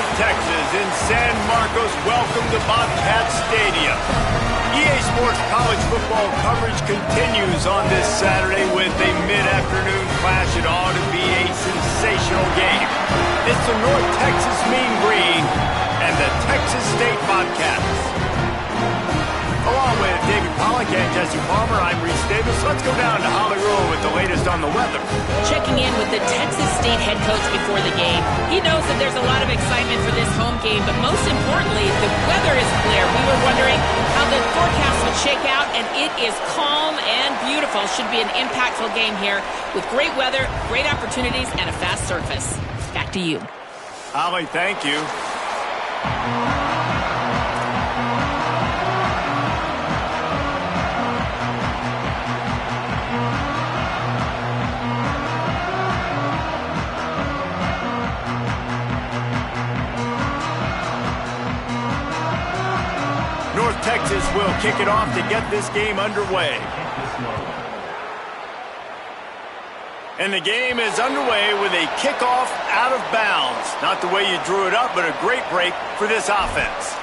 North Texas in San Marcos. Welcome to Bobcat Stadium. EA Sports college football coverage continues on this Saturday with a mid-afternoon clash. It ought to be a sensational game. It's the North Texas Mean Green and the Texas State Bobcats. Along with David Pollack and Jesse Palmer, I'm Reese Davis. Let's go down to Hollywood with the latest on the weather. Checking in with the Texas State head coach before the game. He knows that there's a lot of excitement for this home game, but most importantly, the weather is clear. We were wondering how the forecast would shake out, and it is calm and beautiful. Should be an impactful game here with great weather, great opportunities, and a fast surface. Back to you. Holly, thank you. North Texas will kick it off to get this game underway. And the game is underway with a kickoff out of bounds. Not the way you drew it up, but a great break for this offense.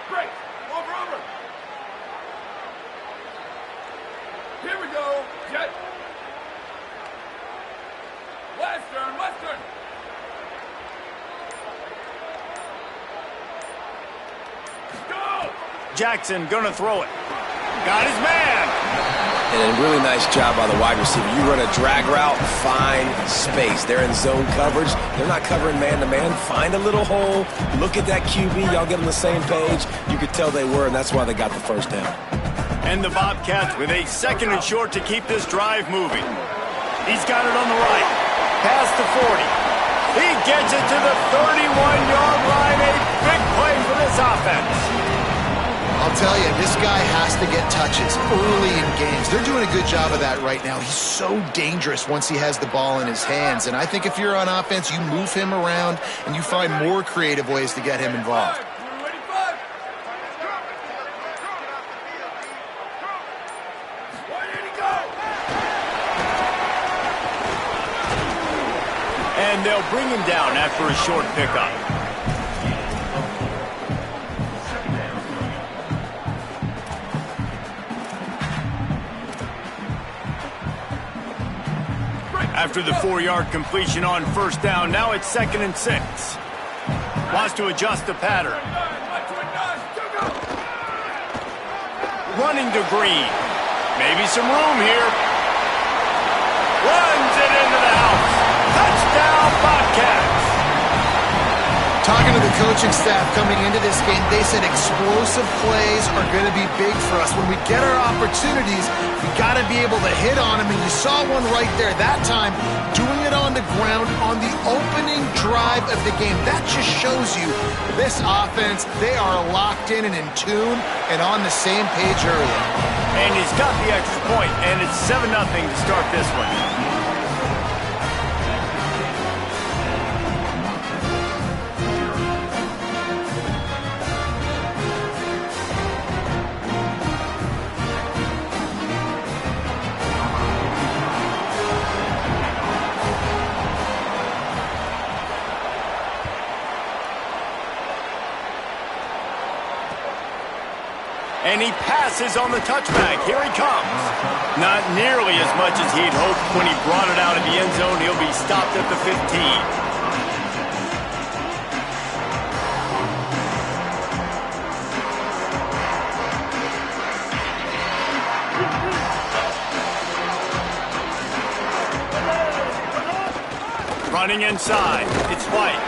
Break. Over. Here we go. Jet. Western. Go! Jackson gonna throw it. Got his man. And a really nice job by the wide receiver. You run a drag route, find space. They're in zone coverage. They're not covering man-to-man. Find a little hole. Look at that QB. Y'all get on the same page. You could tell they were, and that's why they got the first down. And the Bobcats with a 2nd and short to keep this drive moving. He's got it on the right. Past the 40. He gets it to the 31-yard line. A big play for this offense. I'll tell you, this guy has to get touches early in games. They're doing a good job of that right now. He's so dangerous once he has the ball in his hands. And I think if you're on offense, you move him around and you find more creative ways to get him involved. And they'll bring him down after a short pickup. After the 4-yard completion on first down, now it's 2nd and 6. Wants to adjust the pattern. Running to Green. Maybe some room here. Runs it into the house. Touchdown, Bobcats. Talking to the coaching staff coming into this game, they said explosive plays are going to be big for us. When we get our opportunities, we got to be able to hit on them. And you saw one right there that time, doing it on the ground on the opening drive of the game. That just shows you this offense, they are locked in and in tune and on the same page early. And he's got the extra point, and it's 7-0 to start this one. And he passes on the touchback. Here he comes. Not nearly as much as he'd hoped when he brought it out of the end zone. He'll be stopped at the 15. Running inside. It's White.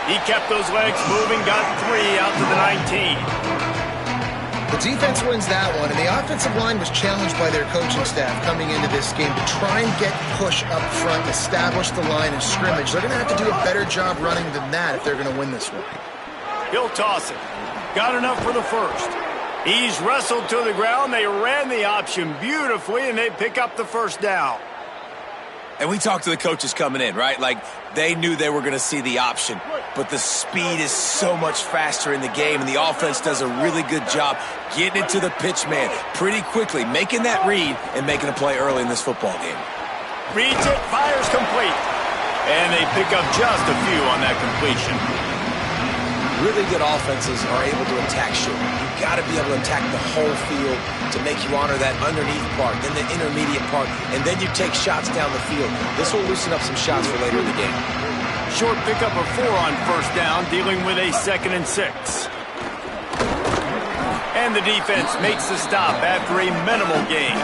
He kept those legs moving, got 3 out to the 19. The defense wins that one, and the offensive line was challenged by their coaching staff coming into this game to try and get push up front, establish the line of scrimmage. They're going to have to do a better job running than that if they're going to win this one. He'll toss it. Got enough for the first. He's wrestled to the ground. They ran the option beautifully, and they pick up the first down. And we talked to the coaches coming in, right? Like, they knew they were going to see the option. but the speed is so much faster in the game, and the offense does a really good job getting it to the pitch man pretty quickly, making that read and making a play early in this football game. Reads it, fires complete. And they pick up just a few on that completion. Really good offenses are able to attack short. You've got to be able to attack the whole field to make you honor that underneath part, then the intermediate part, and then you take shots down the field. This will loosen up some shots for later in the game. Short pickup of 4 on first down, dealing with a 2nd and 6. And the defense makes the stop after a minimal gain.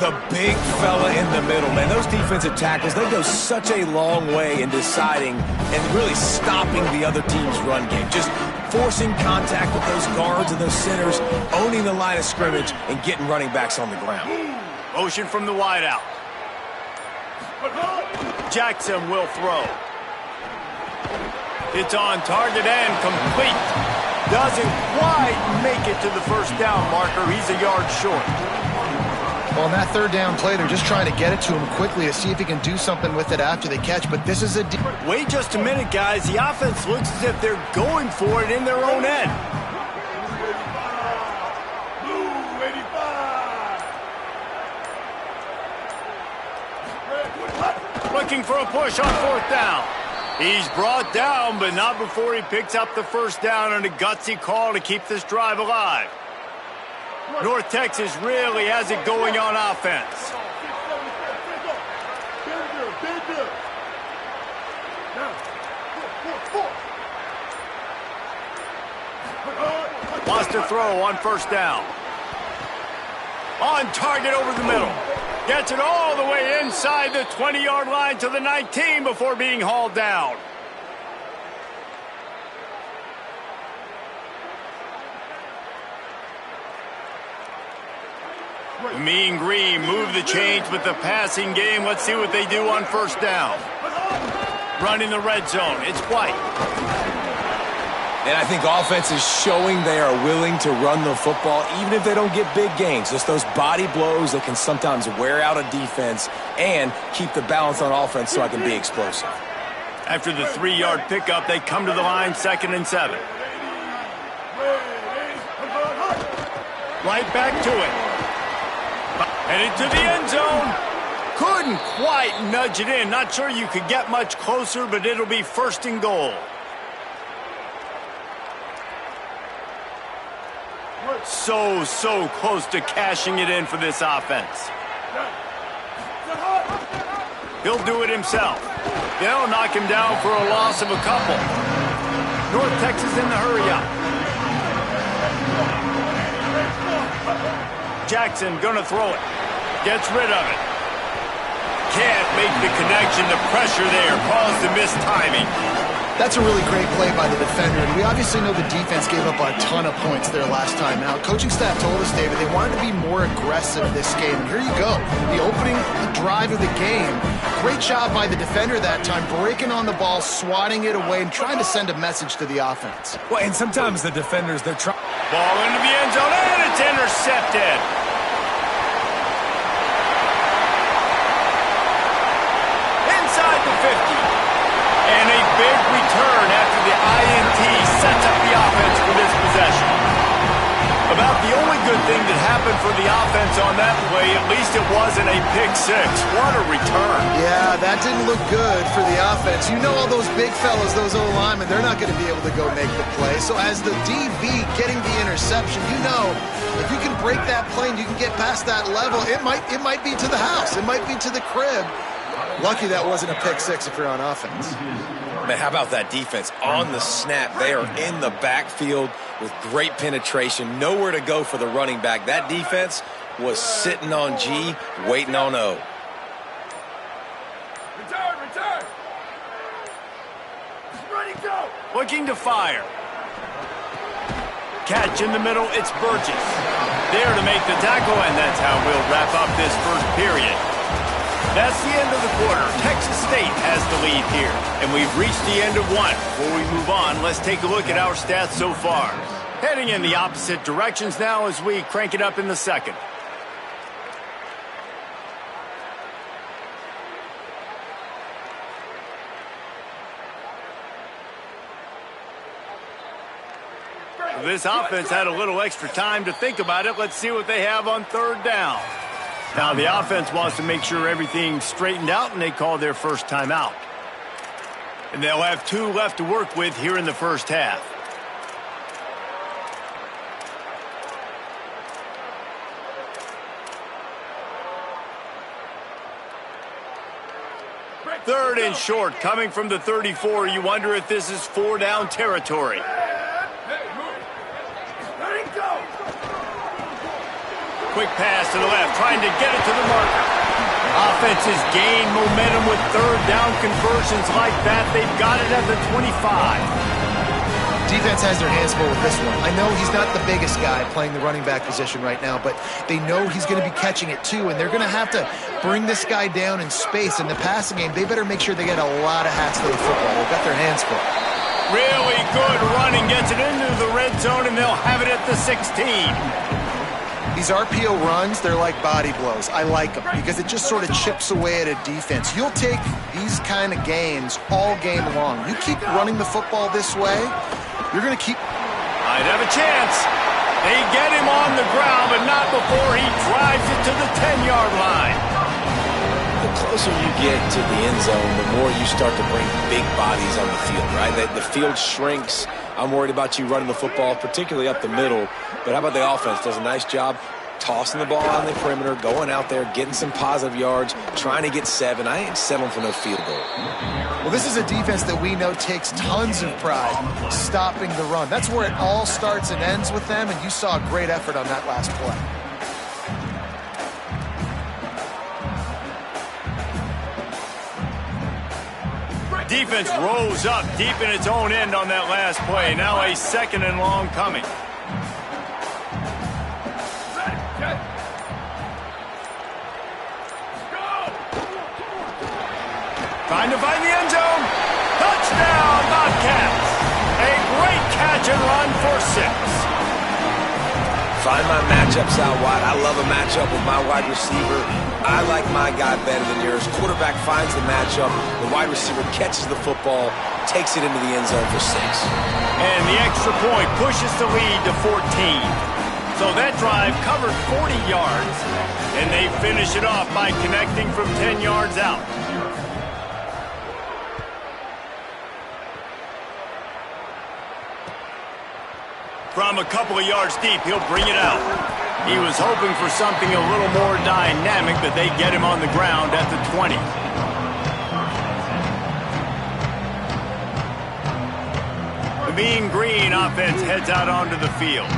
The big fella in the middle, man. Those defensive tackles, they go such a long way in deciding and really stopping the other team's run game. Just forcing contact with those guards and those centers, owning the line of scrimmage, and getting running backs on the ground. Motion from the wideout. Jackson will throw. It's on target and complete. Doesn't quite make it to the first down marker. He's a yard short. Well, on that third down play, they're just trying to get it to him quickly to see if he can do something with it after they catch. But this is a... Wait just a minute, guys. The offense looks as if they're going for it in their own end. Blue 85. Looking for a push on fourth down. He's brought down, but not before he picks up the first down on a gutsy call to keep this drive alive. North Texas really has it going on offense. Wants to throw on first down. On target over the middle. Gets it all the way inside the 20-yard line to the 19 before being hauled down. Mean Green move the chains with the passing game. Let's see what they do on first down. Running the red zone. It's White. And I think offense is showing they are willing to run the football, even if they don't get big gains. Just those body blows that can sometimes wear out a defense and keep the balance on offense so I can be explosive. After the 3-yard pickup, they come to the line, 2nd and 7. Right back to it. Headed to the end zone. Couldn't quite nudge it in. Not sure you could get much closer, but it'll be 1st and goal. So close to cashing it in for this offense. He'll do it himself. They'll knock him down for a loss of a couple. North Texas in the hurry up. Jackson gonna throw it. Gets rid of it. Can't make the connection. The pressure there caused the missed timing. That's a really great play by the defender, and we obviously know the defense gave up a ton of points there last time out. Coaching staff told us, David, they wanted to be more aggressive this game, and here you go. The opening drive of the game. Great job by the defender that time, breaking on the ball, swatting it away, and trying to send a message to the offense. Well, and sometimes the defenders, they're trying... Ball into the end zone, and it's intercepted. Inside the 50. And a big return after the INT sets up the offense for this possession. About the only good thing that happened for the offense on that play, at least it wasn't a pick six. What a return. Yeah, that didn't look good for the offense. You know all those big fellas, those O-linemen, they're not going to be able to go make the play. So as the DB getting the interception, you know if you can break that play and you can get past that level, it might be to the house. It might be to the crib. Lucky that wasn't a pick six if you're on offense. Man, how about that defense? On the snap, they are in the backfield with great penetration. Nowhere to go for the running back. That defense was sitting on G, waiting on O. Return! Ready, go! Looking to fire. Catch in the middle, it's Burgess. There to make the tackle, and that's how we'll wrap up this first period. That's the end of the quarter. Texas State has the lead here, and we've reached the end of one. Before we move on, let's take a look at our stats so far. Heading in the opposite directions now as we crank it up in the second. This offense had a little extra time to think about it. Let's see what they have on third down. Now the offense wants to make sure everything's straightened out, and they call their first timeout. And they'll have 2 left to work with here in the first half. Third and short, coming from the 34. You wonder if this is 4-down territory. Quick pass to the left, trying to get it to the marker. Offenses gain momentum with third down conversions like that. They've got it at the 25. Defense has their hands full with this one. I know he's not the biggest guy playing the running back position right now, but they know he's going to be catching it too, and they're going to have to bring this guy down in space. In the passing game, they better make sure they get a lot of hats to the football. They've got their hands full. Really good running, gets it into the red zone, and they'll have it at the 16. These RPO runs, they're like body blows. I like them because it just sort of chips away at a defense. You'll take these kind of games all game long. You keep running the football this way, you're going to keep... Might have a chance. They get him on the ground, but not before he drives it to the 10-yard line. The closer you get to the end zone, the more you start to bring big bodies on the field, right? The field shrinks. I'm worried about you running the football, particularly up the middle. But how about the offense? Does a nice job tossing the ball on the perimeter, going out there, getting some positive yards, trying to get 7. I ain't settling for no field goal. Well, this is a defense that we know takes tons of pride stopping the run. That's where it all starts and ends with them, and you saw a great effort on that last play. Defense rose up deep in its own end on that last play. Now a 2nd and long coming. Trying to find the end zone. Touchdown, Bobcats. A great catch and run for 6. Find my matchups out wide. I love a matchup with my wide receiver. I like my guy better than yours. Quarterback finds the matchup. The wide receiver catches the football, takes it into the end zone for 6. And the extra point pushes the lead to 14. So that drive covered 40 yards, and they finish it off by connecting from 10 yards out. From a couple of yards deep, he'll bring it out. He was hoping for something a little more dynamic, but they get him on the ground at the 20. The Mean Green offense heads out onto the field.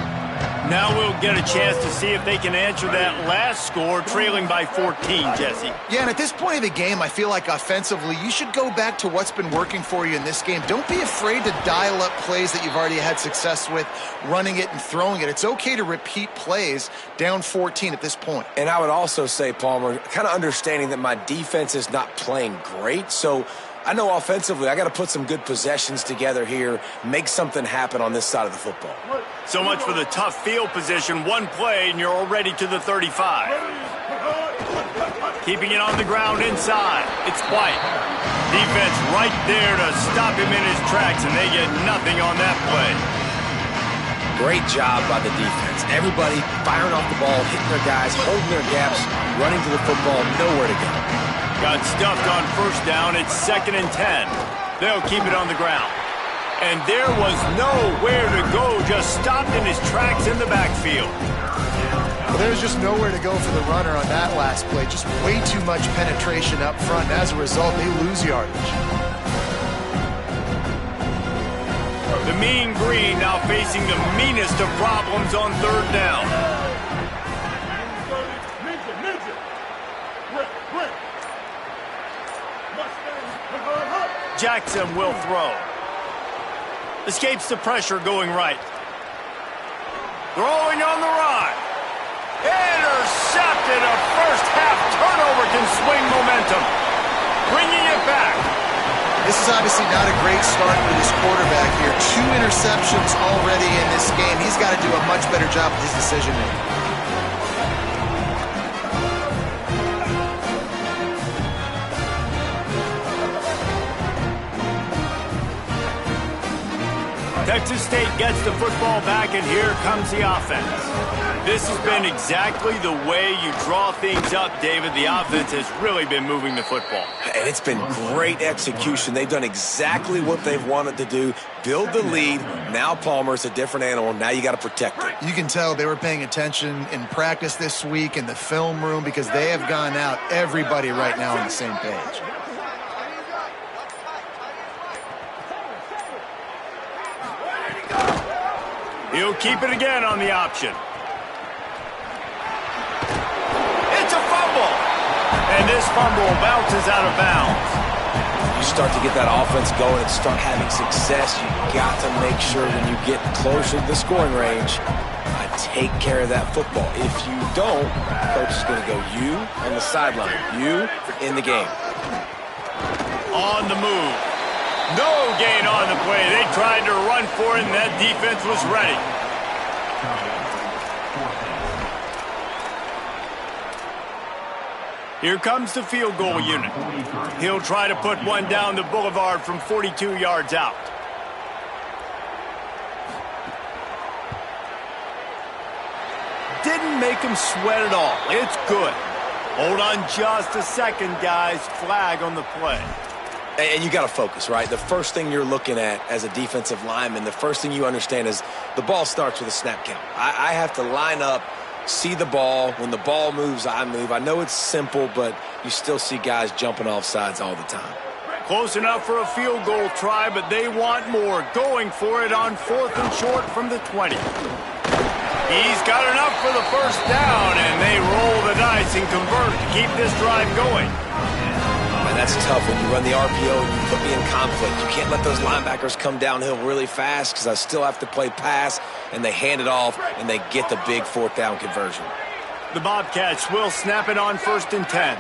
Now we'll get a chance to see if they can answer that last score, trailing by 14, Jesse. Yeah, and at this point of the game, I feel like offensively, you should go back to what's been working for you in this game. Don't be afraid to dial up plays that you've already had success with, running it and throwing it. It's okay to repeat plays down 14 at this point. And I would also say, Palmer, kind of understanding that my defense is not playing great, so I know offensively I got to put some good possessions together here, make something happen on this side of the football. So much for the tough field position. One play and you're already to the 35. Keeping it on the ground inside. It's White. Defense right there to stop him in his tracks, and they get nothing on that play. Great job by the defense. Everybody firing off the ball, hitting their guys, holding their gaps, running to the football, nowhere to go. Got stuffed on first down. It's 2nd and 10. They'll keep it on the ground. And there was nowhere to go, just stopped in his tracks in the backfield. Well, there's just nowhere to go for the runner on that last play. Just way too much penetration up front. And as a result, they lose yardage. The Mean Green now facing the meanest of problems on third down. Jackson will throw. Escapes the pressure going right. Throwing on the run. Intercepted. A first half turnover can swing momentum. Bringing it back. This is obviously not a great start for this quarterback here. 2 interceptions already in this game. He's got to do a much better job with his decision making. Texas State gets the football back, and here comes the offense. This has been exactly the way you draw things up, David. The offense has really been moving the football. And it's been great execution. They've done exactly what they've wanted to do. Build the lead. Now Palmer's a different animal. Now you got to protect it. You can tell they were paying attention in practice this week in the film room because they have gone out, everybody right now on the same page. He'll keep it again on the option. It's a fumble. And this fumble bounces out of bounds. You start to get that offense going and start having success, you got to make sure when you get closer to the scoring range, take care of that football. If you don't, coach is going to go you on the sideline, you in the game. On the move. No gain on the play. They tried to run for it, and that defense was ready. Here comes the field goal unit. He'll try to put one down the boulevard from 42 yards out. Didn't make him sweat at all. It's good. Hold on just a second, guys. Flag on the play. And you got to focus, right? The first thing you're looking at as a defensive lineman, the first thing you understand is the ball starts with a snap count. I have to line up, see the ball. When the ball moves, I move. I know it's simple, but you still see guys jumping off sides all the time. Close enough for a field goal try, but they want more. Going for it on 4th and short from the 20. He's got enough for the first down, and they roll the dice and convert to keep this drive going. Man, that's tough when you run the RPO and you put me in conflict. You can't let those linebackers come downhill really fast because I still have to play pass, and they hand it off, and they get the big 4th down conversion. The Bobcats will snap it on 1st and 10.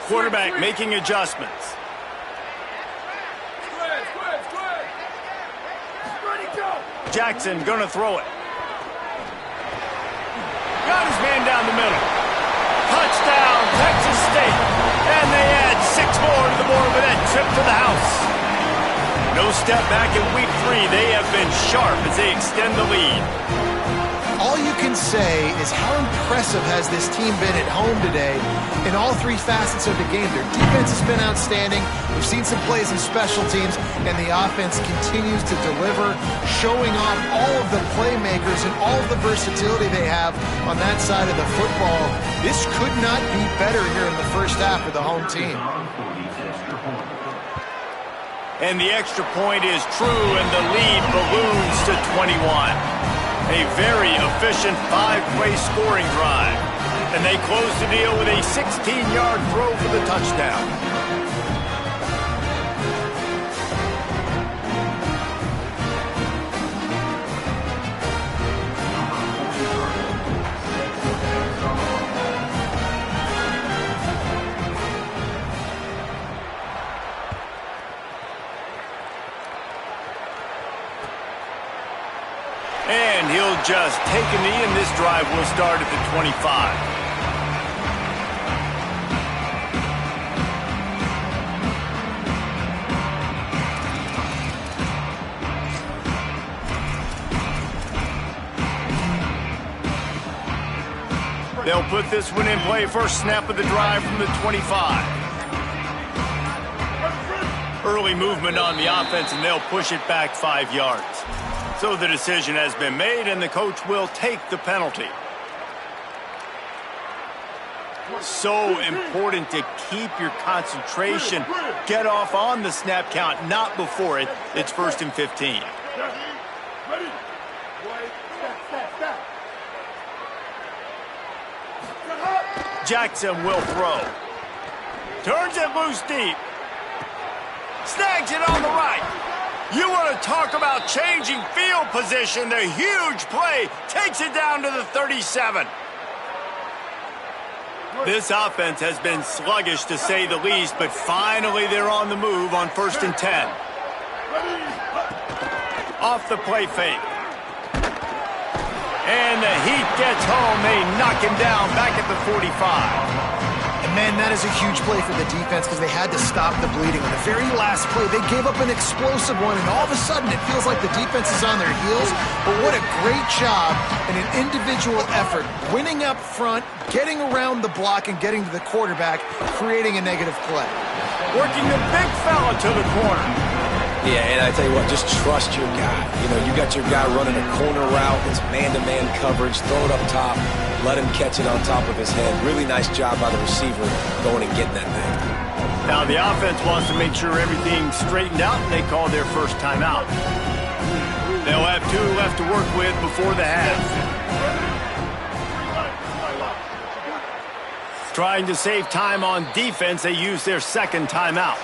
Quarterback making adjustments. Jackson gonna throw it. Got his man down the middle. Touchdown, Texas State. And they add 6 more to the board with that trip to the house. No step back in week 3. They have been sharp as they extend the lead. All you can say is how impressive has this team been at home today in all 3 facets of the game. Their defense has been outstanding. We've seen some plays in special teams, and the offense continues to deliver, showing off all of the playmakers and all of the versatility they have on that side of the football. This could not be better here in the first half of the home team. And the extra point is true, and the lead balloons to 21. A very efficient 5-play scoring drive. And they close the deal with a 16-yard throw for the touchdown. And he'll just take a knee, and this drive will start at the 25. They'll put this one in play. First snap of the drive from the 25. Early movement on the offense, and they'll push it back 5 yards. So the decision has been made, and the coach will take the penalty. So important to keep your concentration. Get off on the snap count, not before it. It's 1st and 15. Ready? Jackson will throw. Turns it loose deep. Snags it on the right. You want to talk about changing field position. The huge play takes it down to the 37. This offense has been sluggish to say the least, but finally they're on the move on 1st and 10. Off the play fake. And the heat gets home. They knock him down back at the 45. And And that is a huge play for the defense because they had to stop the bleeding. On the very last play, they gave up an explosive one, and all of a sudden it feels like the defense is on their heels. But what a great job in an individual effort, winning up front, getting around the block, and getting to the quarterback, creating a negative play. Working the big fella to the corner. Yeah, and I tell you what, just trust your guy. You know, you got your guy running a corner route. It's man-to-man coverage. Throw it up top. Let him catch it on top of his head. Really nice job by the receiver going and getting that thing. Now the offense wants to make sure everything's straightened out, and they call their first timeout. They'll have 2 left to work with before the half. Trying to save time on defense, they use their second timeout.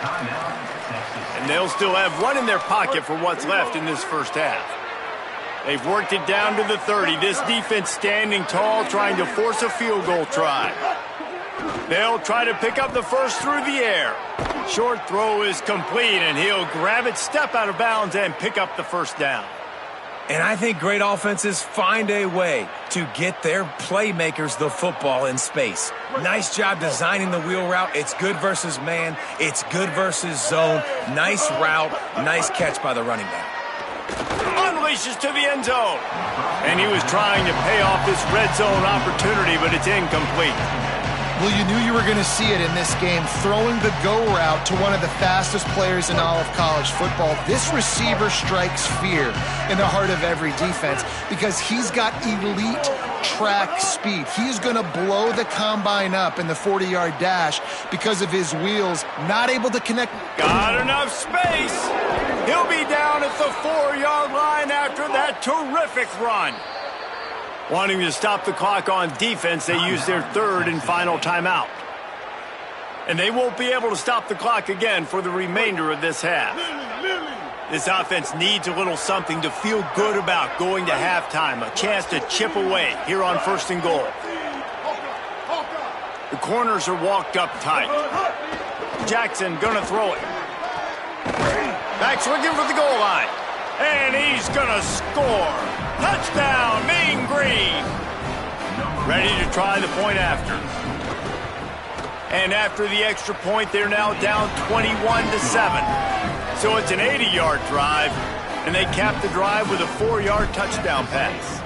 And they'll still have 1 in their pocket for what's left in this first half. They've worked it down to the 30. This defense standing tall, trying to force a field goal try. They'll try to pick up the first through the air. Short throw is complete, and he'll grab it, step out of bounds, and pick up the first down. And I think great offenses find a way to get their playmakers the football in space. Nice job designing the wheel route. It's good versus man. It's good versus zone. Nice route. Nice catch by the running back. Unleashes to the end zone. And he was trying to pay off this red zone opportunity, but it's incomplete. Well, you knew you were going to see it in this game, throwing the go route to one of the fastest players in all of college football. This receiver strikes fear in the heart of every defense because he's got elite track speed. He's going to blow the combine up in the 40-yard dash because of his wheels, not able to connect. Got enough space. He'll be down at the 4-yard line after that terrific run. Wanting to stop the clock on defense, they use their third and final timeout. And they won't be able to stop the clock again for the remainder of this half. This offense needs a little something to feel good about going to halftime, a chance to chip away here on 1st and goal. The corners are walked up tight. Jackson gonna throw it. Back swinging for the goal line. And he's gonna score. Touchdown, Mean Green. Ready to try the point after. And after the extra point, they're now down 21-7. So it's an 80-yard drive, and they cap the drive with a 4-yard touchdown pass.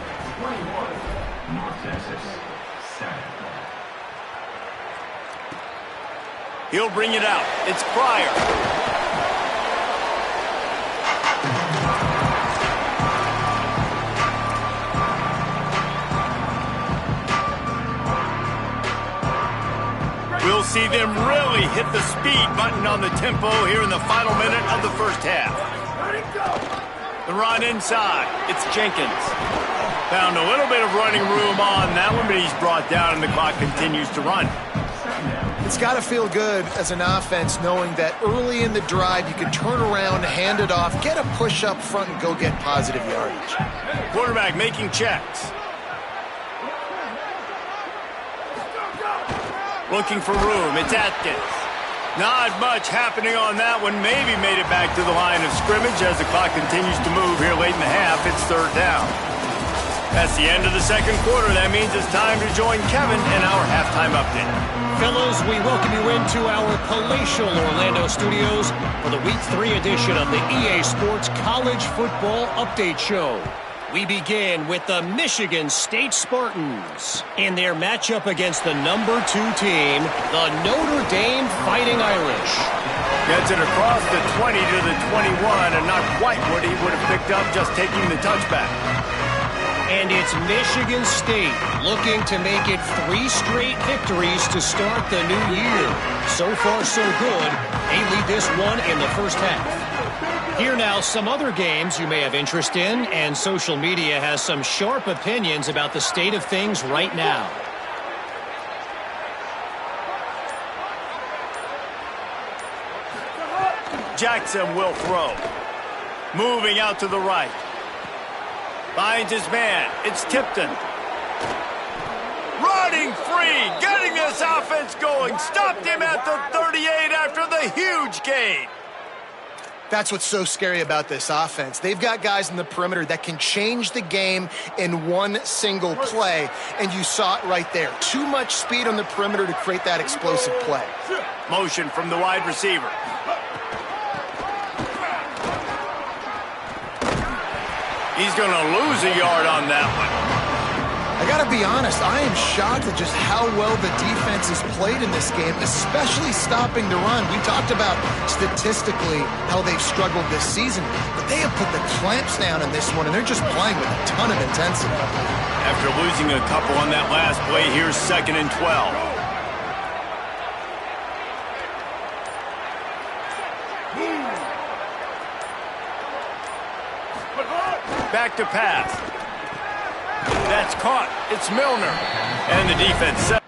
He'll bring it out. It's Pryor. We'll see them really hit the speed button on the tempo here in the final minute of the first half. The run inside. It's Jenkins. Found a little bit of running room on that one, but he's brought down and the clock continues to run. It's got to feel good as an offense knowing that early in the drive you can turn around, hand it off, get a push up front, and go get positive yardage. Quarterback making checks. Looking for room. It's Atkins. Not much happening on that one. Maybe made it back to the line of scrimmage as the clock continues to move here late in the half. It's 3rd down. That's the end of the second quarter. That means it's time to join Kevin in our halftime update. Fellows, we welcome you into our palatial Orlando studios for the Week 3 edition of the EA Sports College Football Update Show. We begin with the Michigan State Spartans in their matchup against the number 2 team, the Notre Dame Fighting Irish. Gets it across the 20 to the 21, and not quite what he would have picked up just taking the touchback. And it's Michigan State looking to make it 3 straight victories to start the new year. So far, so good. They lead this one in the first half. Here now, some other games you may have interest in, and social media has some sharp opinions about the state of things right now. Jackson will throw. Moving out to the right. Finds his man. It's Tipton. Running free. Getting this offense going. Stopped him at the 38 after the huge gain. That's what's so scary about this offense. They've got guys in the perimeter that can change the game in one single play, and you saw it right there. Too much speed on the perimeter to create that explosive play. Motion from the wide receiver. He's going to lose a yard on that one. I got to be honest, I am shocked at just how well the defense has played in this game, especially stopping the run. We talked about statistically how they've struggled this season, but they have put the clamps down in this one, and they're just playing with a ton of intensity. After losing a couple on that last play, here's 2nd and 12. Back to pass. That's caught. It's Milner. And the defense set.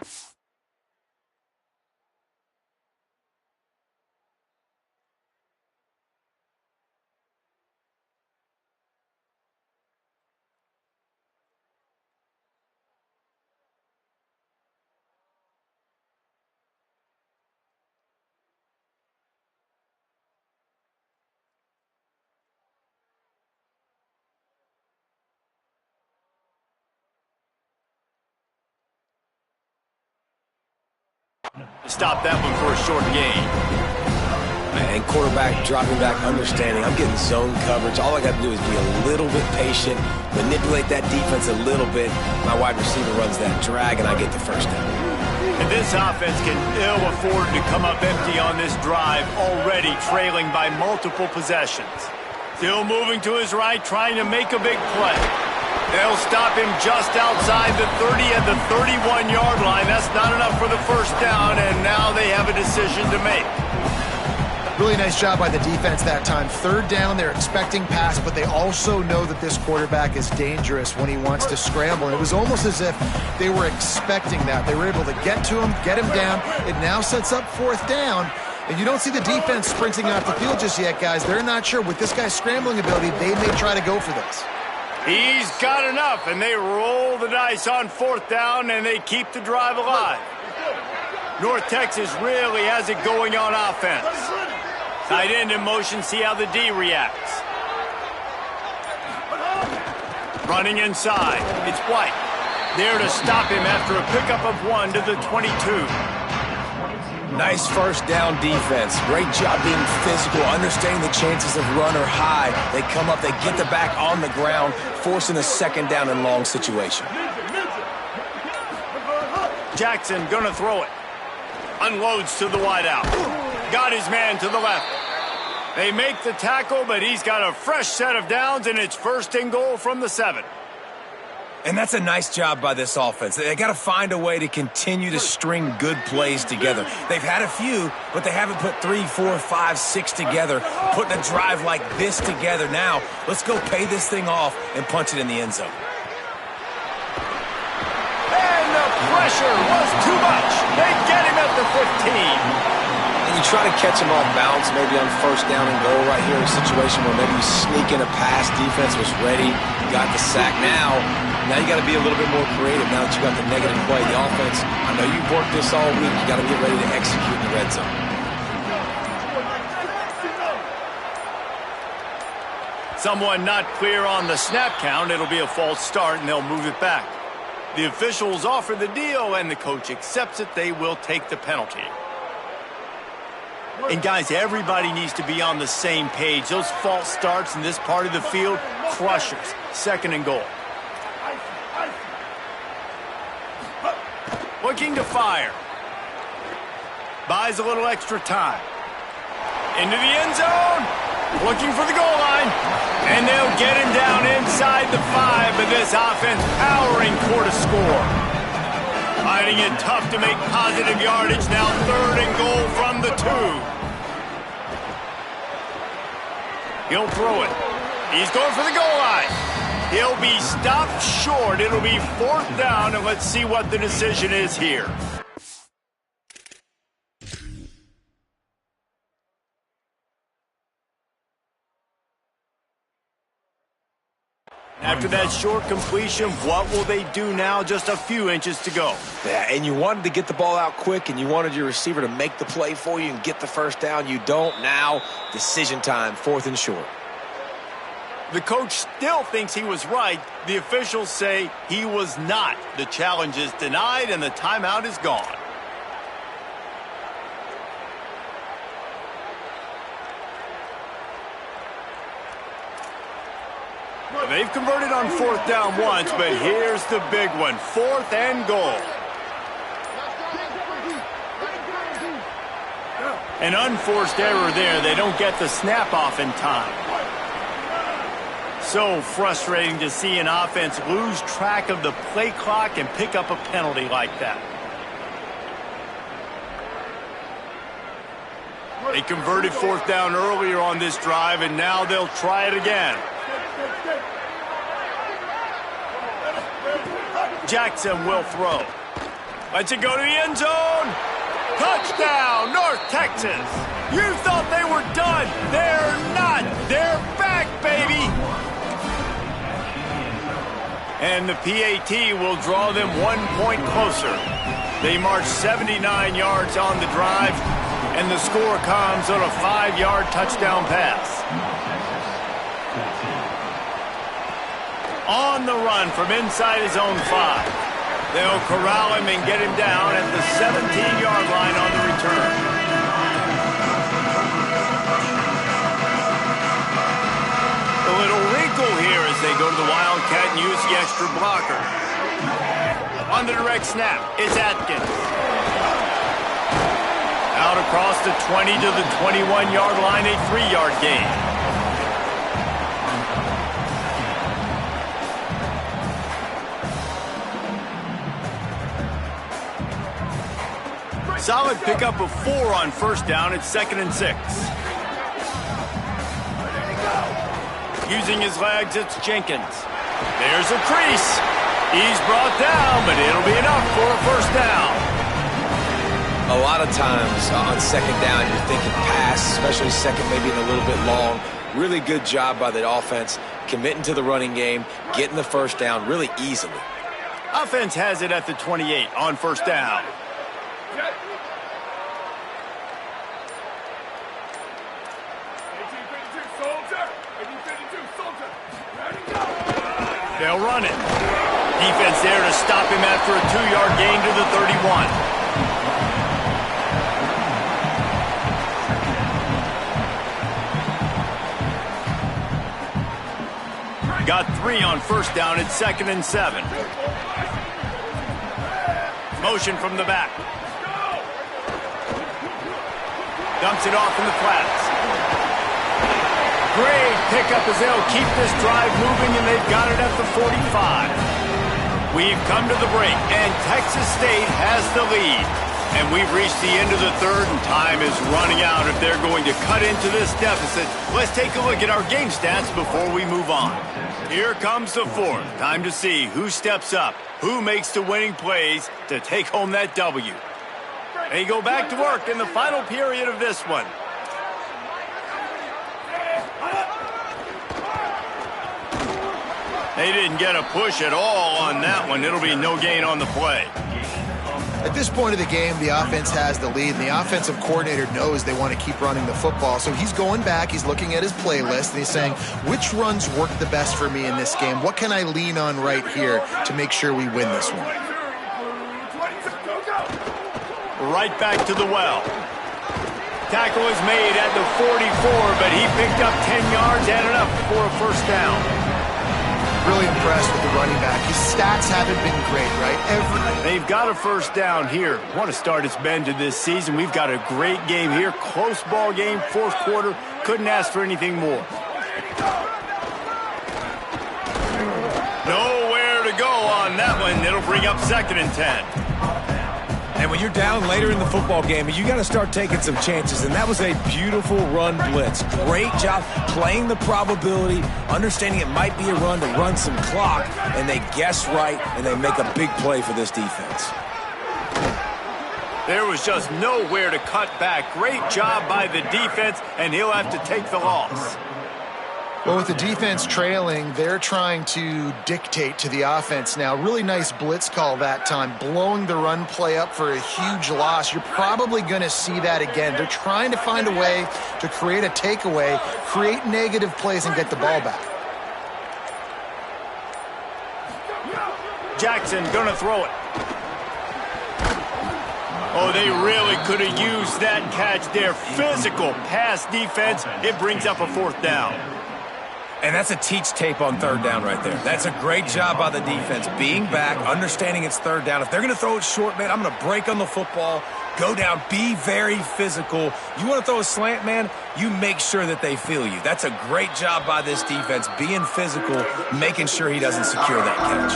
Stop that one for a short gain. And quarterback dropping back, understanding. I'm getting zone coverage. All I got to do is be a little bit patient, manipulate that defense a little bit. My wide receiver runs that drag, and I get the first down. And this offense can ill afford to come up empty on this drive, already trailing by multiple possessions. Still moving to his right, trying to make a big play. They'll stop him just outside the 30 and the 31-yard line. That's not enough for the first down, and now they have a decision to make. Really nice job by the defense that time. 3rd down, they're expecting pass, but they also know that this quarterback is dangerous when he wants to scramble. And it was almost as if they were expecting that. They were able to get to him, get him down. It now sets up 4th down. And you don't see the defense sprinting off the field just yet, guys. They're not sure. With this guy's scrambling ability, they may try to go for this. He's got enough, and they roll the dice on 4th down, and they keep the drive alive. North Texas really has it going on offense. Tight end in motion, see how the D reacts. Running inside, it's White. There to stop him after a pickup of 1 to the 22. Nice first down defense. Great job being physical, understanding the chances of run are high. They come up, they get the back on the ground, forcing a 2nd down and long situation. Jackson gonna throw it. Unloads to the wideout. Got his man to the left. They make the tackle, but he's got a fresh set of downs, and it's 1st and goal from the 7. And that's a nice job by this offense. They got to find a way to continue to string good plays together. They've had a few, but they haven't put 3, 4, 5, 6 together, putting a drive like this together. Now, let's go pay this thing off and punch it in the end zone. And the pressure was too much. They get him at the 15. And you try to catch him off balance, maybe on 1st down and goal right here in a situation where maybe you sneak in a pass, defense was ready, you got the sack. Now you got to be a little bit more creative now that you got the negative play. The offense, I know you've worked this all week. You got to get ready to execute in the red zone. Someone not clear on the snap count. It'll be a false start, and they'll move it back. The officials offer the deal, and the coach accepts it. They will take the penalty. And, guys, everybody needs to be on the same page. Those false starts in this part of the field, crushers. 2nd and goal. Looking to fire. Buys a little extra time. Into the end zone. Looking for the goal line. And they'll get him down inside the 5, but this offense powering for to score. Finding it tough to make positive yardage. Now 3rd and goal from the 2. He'll throw it. He's going for the goal line. He'll be stopped short. It'll be 4th down, and let's see what the decision is here. After after that short completion. What will they do now? Just a few inches to go. Yeah, and you wanted to get the ball out quick, and you wanted your receiver to make the play for you and get the first down. You don't now. Decision time, 4th and short. The coach still thinks he was right. The officials say he was not. The challenge is denied, and the timeout is gone. They've converted on 4th down once, but here's the big one. 4th and goal. An unforced error there. They don't get the snap off in time. So frustrating to see an offense lose track of the play clock and pick up a penalty like that. They converted 4th down earlier on this drive, and now they'll try it again. Jackson will throw. Lets it go to the end zone. Touchdown, North Texas. You thought they were done. They're not. They're back, baby. And the PAT will draw them 1 point closer. They march 79 yards on the drive, and the score comes on a 5-yard touchdown pass. On the run from inside his own 5. They'll corral him and get him down at the 17-yard line on the return. A little wrinkle here as they go to the Wildcat and use the extra blocker. On the direct snap, it's Atkins. Out across the 20 to the 21-yard line, a 3-yard gain. Solid pickup of 4 on 1st down. It's 2nd and 6. Using his legs, it's Jenkins. There's a crease. He's brought down, but it'll be enough for a 1st down. A lot of times on 2nd down, you're thinking pass, especially 2nd, maybe a little bit long. Really good job by the offense, committing to the running game, getting the 1st down really easily. Offense has it at the 28 on 1st down. They'll run it. Defense there to stop him after a 2-yard gain to the 31. Got 3 on 1st down. It's 2nd and 7. Motion from the back. Dumps it off in the flats. Great pickup as they'll keep this drive moving, and they've got it at the 45. We've come to the break, and Texas State has the lead. And we've reached the end of the 3rd, and time is running out if they're going to cut into this deficit. Let's take a look at our game stats before we move on. Here comes the 4th. Time to see who steps up, who makes the winning plays to take home that W. They go back to work in the final period of this one. They didn't get a push at all on that one. It'll be no gain on the play. At this point of the game, the offense has the lead, and the offensive coordinator knows they want to keep running the football. So he's going back, he's looking at his playlist, and he's saying, which runs work the best for me in this game? What can I lean on right here to make sure we win this one? Right back to the well. Tackle is made at the 44, but he picked up 10 yards and enough for a 1st down. Really impressed with the running back. His stats haven't been great, right? They've got a 1st down here. What a start it's been to this season. We've got a great game here. Close ball game, 4th quarter. Couldn't ask for anything more. Nowhere to go on that one. It'll bring up 2nd and 10. And when you're down later in the football game, you got to start taking some chances. And that was a beautiful run blitz. Great job playing the probability, understanding it might be a run to run some clock. And they guess right, and they make a big play for this defense. There was just nowhere to cut back. Great job by the defense, and he'll have to take the loss. Well, with the defense trailing, they're trying to dictate to the offense now. Really nice blitz call that time, blowing the run play up for a huge loss. You're probably going to see that again. They're trying to find a way to create a takeaway, create negative plays, and get the ball back. Jackson gonna throw it. Oh, they really could have used that catch there. Physical pass defense. It brings up a 4th down. And that's a teach tape on 3rd down right there. That's a great job by the defense. Being back, understanding it's 3rd down. If they're going to throw it short, man, I'm going to break on the football, go down, be very physical. You want to throw a slant, man, you make sure that they feel you. That's a great job by this defense, being physical, making sure he doesn't secure that catch.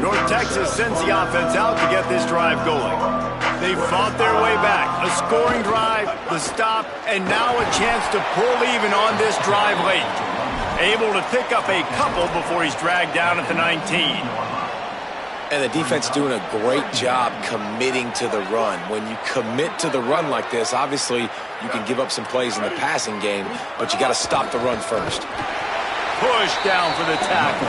North Texas sends the offense out to get this drive going. They fought their way back. A scoring drive, the stop, and now a chance to pull even on this drive late. Able to pick up a couple before he's dragged down at the 19. And the defense doing a great job committing to the run. When you commit to the run like this, obviously you can give up some plays in the passing game, but you got to stop the run first. Push down for the tackle.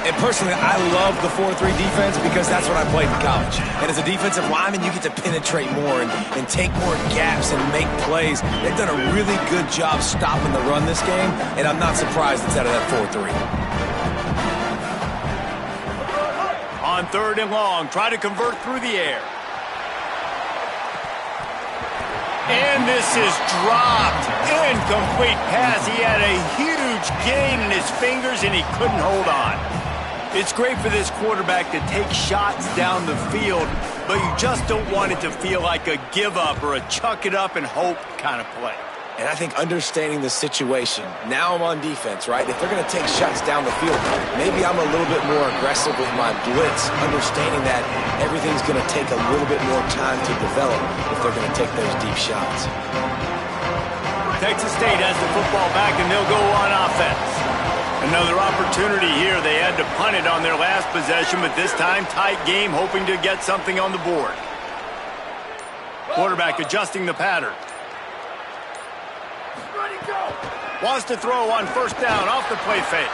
And personally, I love the 4-3 defense because that's what I played in college. And as a defensive lineman, you get to penetrate more and take more gaps and make plays. They've done a really good job stopping the run this game, and I'm not surprised it's out of that 4-3. On 3rd and long, try to convert through the air. And this is dropped. Incomplete pass. He had a huge gain in his fingers, and he couldn't hold on. It's great for this quarterback to take shots down the field, but you just don't want it to feel like a give-up or a chuck-it-up and hope kind of play. And I think understanding the situation, now I'm on defense, right? If they're going to take shots down the field, maybe I'm a little bit more aggressive with my blitz, understanding that everything's going to take a little bit more time to develop if they're going to take those deep shots. Texas State has the football back, and they'll go on offense. Another opportunity here. They had to punt it on their last possession, but this time tight game, hoping to get something on the board. Quarterback adjusting the pattern. Ready, go! Wants to throw on 1st down off the play fake.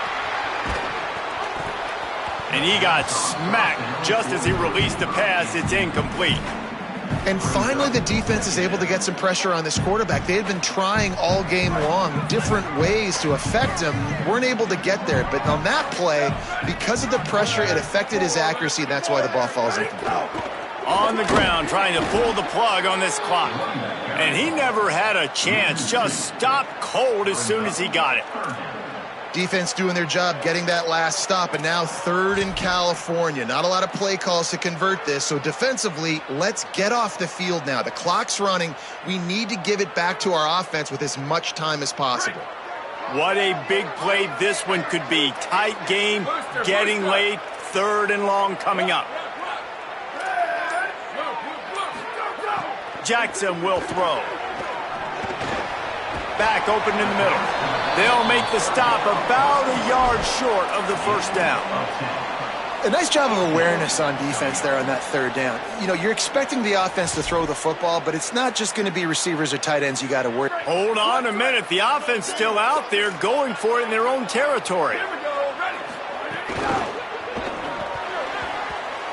And he got smacked just as he released the pass. It's incomplete. And finally, the defense is able to get some pressure on this quarterback. They had been trying all game long different ways to affect him. Weren't able to get there. But on that play, because of the pressure, it affected his accuracy. And that's why the ball falls incomplete. On the ground, trying to pull the plug on this clock. And he never had a chance. Just stopped cold as soon as he got it. Defense doing their job, getting that last stop, and now 3rd in California. Not a lot of play calls to convert this, so defensively, let's get off the field now. The clock's running. We need to give it back to our offense with as much time as possible. What a big play this one could be. Tight game, getting late, 3rd and long coming up. Jackson will throw. Back open in the middle. They'll make the stop about a yard short of the 1st down. A nice job of awareness on defense there on that 3rd down. You know, you're expecting the offense to throw the football, but it's not just going to be receivers or tight ends you got to worry. Hold on a minute. The offense still out there going for it in their own territory.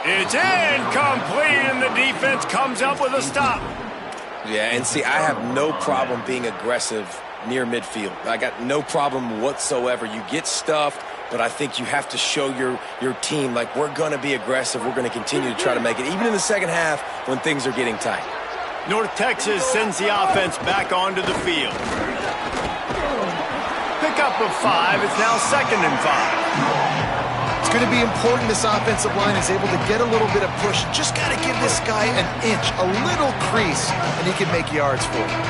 It's incomplete, and the defense comes up with a stop. Yeah, and see, I have no problem being aggressive near midfield. I got no problem whatsoever. You get stuffed, but I think you have to show your team, like, we're going to be aggressive. We're going to continue to try to make it, even in the second half when things are getting tight. North Texas sends the offense back onto the field. Pickup of 5. It's now 2nd and 5. It's going to be important this offensive line is able to get a little bit of push. Just got to give this guy an inch, a little crease, and he can make yards for him.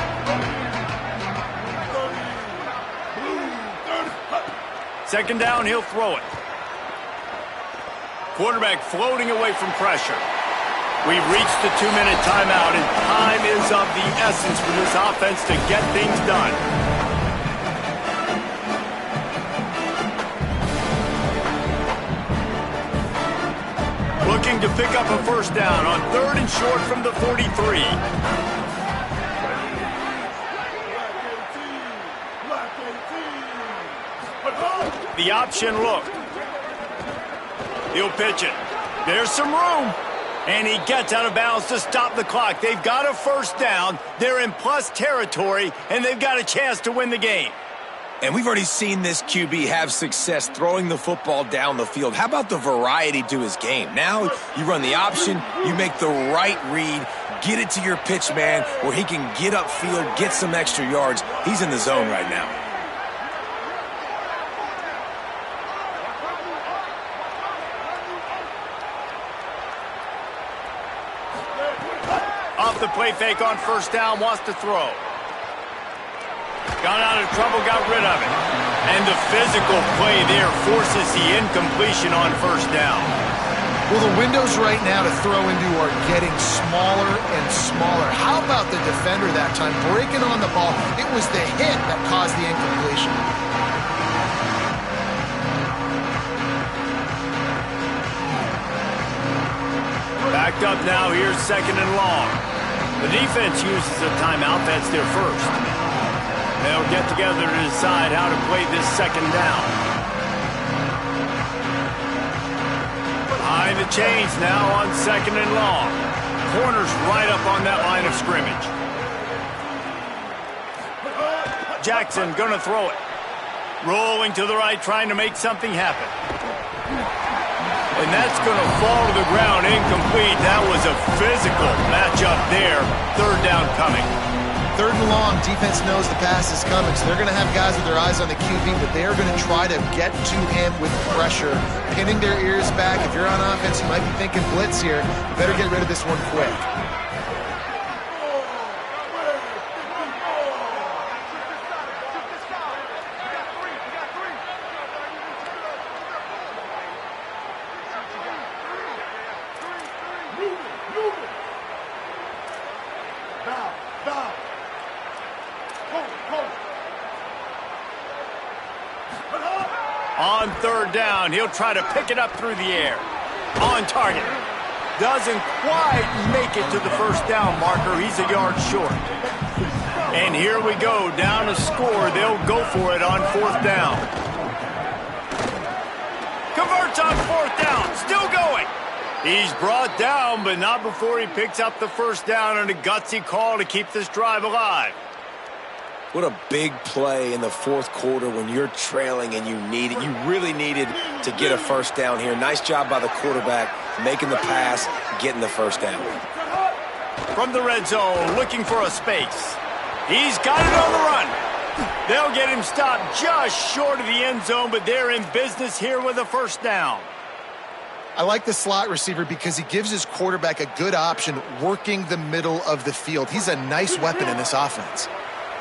Second down, he'll throw it. Quarterback floating away from pressure. We've reached the 2-minute timeout, and time is of the essence for this offense to get things done. Looking to pick up a 1st down on 3rd and short from the 43. The option look. He'll pitch it. There's some room. And he gets out of bounds to stop the clock. They've got a first down. They're in plus territory, and they've got a chance to win the game. And we've already seen this QB have success throwing the football down the field. How about the variety to his game? Now you run the option, you make the right read, get it to your pitch man where he can get upfield, get some extra yards. He's in the zone right now. Off the play fake on first down, wants to throw. Got out of trouble, got rid of it. And the physical play there forces the incompletion on first down. Well, the windows right now to throw into are getting smaller and smaller. How about the defender that time breaking on the ball? It was the hit that caused the incompletion. Backed up now, here's second and long. The defense uses a timeout, that's their first. They'll get together to decide how to play this second down. Behind the chains now on second and long. Corners right up on that line of scrimmage. Jackson gonna throw it. Rolling to the right, trying to make something happen. And that's gonna fall to the ground, incomplete. That was a physical matchup there. Third down coming. Third and long, defense knows the pass is coming, so they're going to have guys with their eyes on the QB, but they are going to try to get to him with pressure, pinning their ears back. If you're on offense, you might be thinking blitz here. You better get rid of this one quick. On third down, he'll try to pick it up through the air. On target. Doesn't quite make it to the first down marker. He's a yard short. And here we go, down to score. They'll go for it on fourth down. Converts on fourth down, still going. He's brought down, but not before he picks up the first down on a gutsy call to keep this drive alive. What a big play in the fourth quarter when you're trailing and you need it. You really needed to get a first down here. Nice job by the quarterback, making the pass, getting the first down. From the red zone, looking for a space. He's got it on the run. They'll get him stopped just short of the end zone, but they're in business here with a first down. I like the slot receiver because he gives his quarterback a good option working the middle of the field. He's a nice weapon in this offense.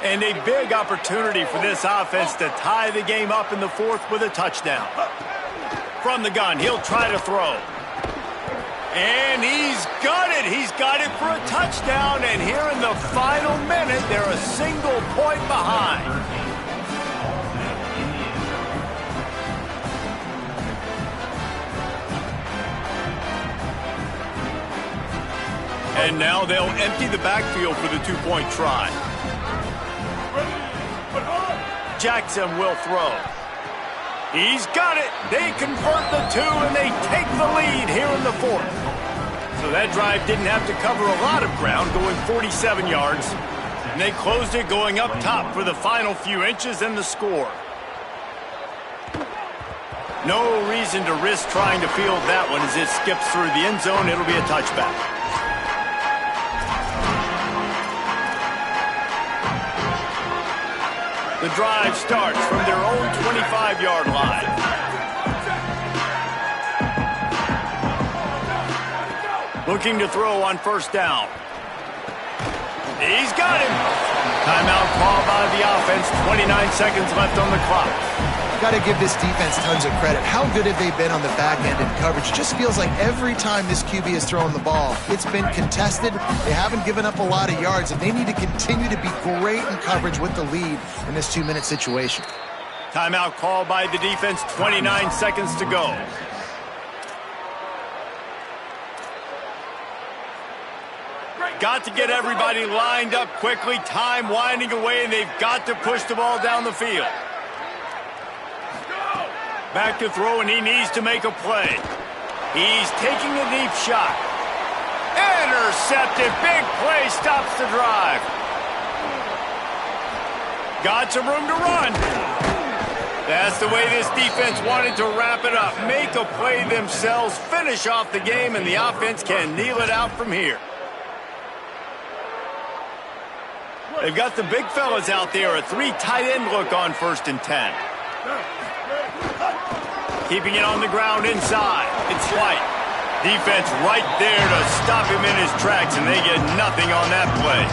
And a big opportunity for this offense to tie the game up in the fourth with a touchdown. From the gun, he'll try to throw. And he's got it. He's got it for a touchdown. And here in the final minute, they're a single point behind. And now they'll empty the backfield for the two-point try. Jackson will throw. He's got it. They convert the two, and they take the lead here in the fourth. So that drive didn't have to cover a lot of ground, going 47 yards. And they closed it going up top for the final few inches and the score. No reason to risk trying to field that one as it skips through the end zone. It'll be a touchback. The drive starts from their own 25-yard line. Looking to throw on first down. He's got him. Timeout called by the offense. 29 seconds left on the clock. Got to give this defense tons of credit. How good have they been on the back end in coverage? It just feels like every time this QB has thrown the ball, it's been contested. They haven't given up a lot of yards, and they need to continue to be great in coverage with the lead in this 2-minute situation. Timeout called by the defense. 29 seconds to go. got to get everybody lined up quickly, time winding away, and they've got to push the ball down the field. Back to throw, and he needs to make a play. He's taking a deep shot. Intercepted. Big play stops the drive. Got some room to run. That's the way this defense wanted to wrap it up. Make a play themselves, finish off the game, and the offense can kneel it out from here. They've got the big fellas out there, a 3 tight end look on 1st and 10. Keeping it on the ground inside. It's White. Defense right there to stop him in his tracks, and they get nothing on that play.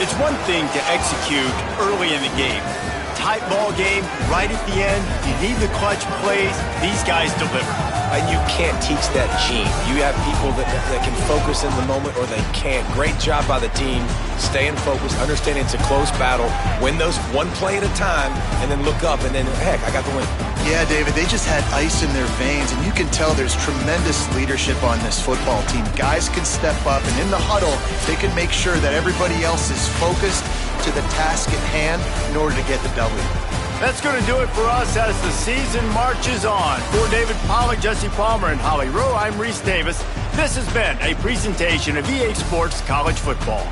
It's one thing to execute early in the game. Tight ball game, right at the end. You need the clutch plays. These guys deliver. And you can't teach that gene. You have people that can focus in the moment or they can't. Great job by the team, staying focused, understanding it's a close battle, win those one play at a time, and then look up, and then, heck, I got the win. Yeah, David, they just had ice in their veins, and you can tell there's tremendous leadership on this football team. Guys can step up, and in the huddle, they can make sure that everybody else is focused to the task at hand in order to get the W. That's going to do it for us as the season marches on. For David Pollack, Jesse Palmer, and Holly Rowe, I'm Reese Davis. This has been a presentation of EA Sports College Football.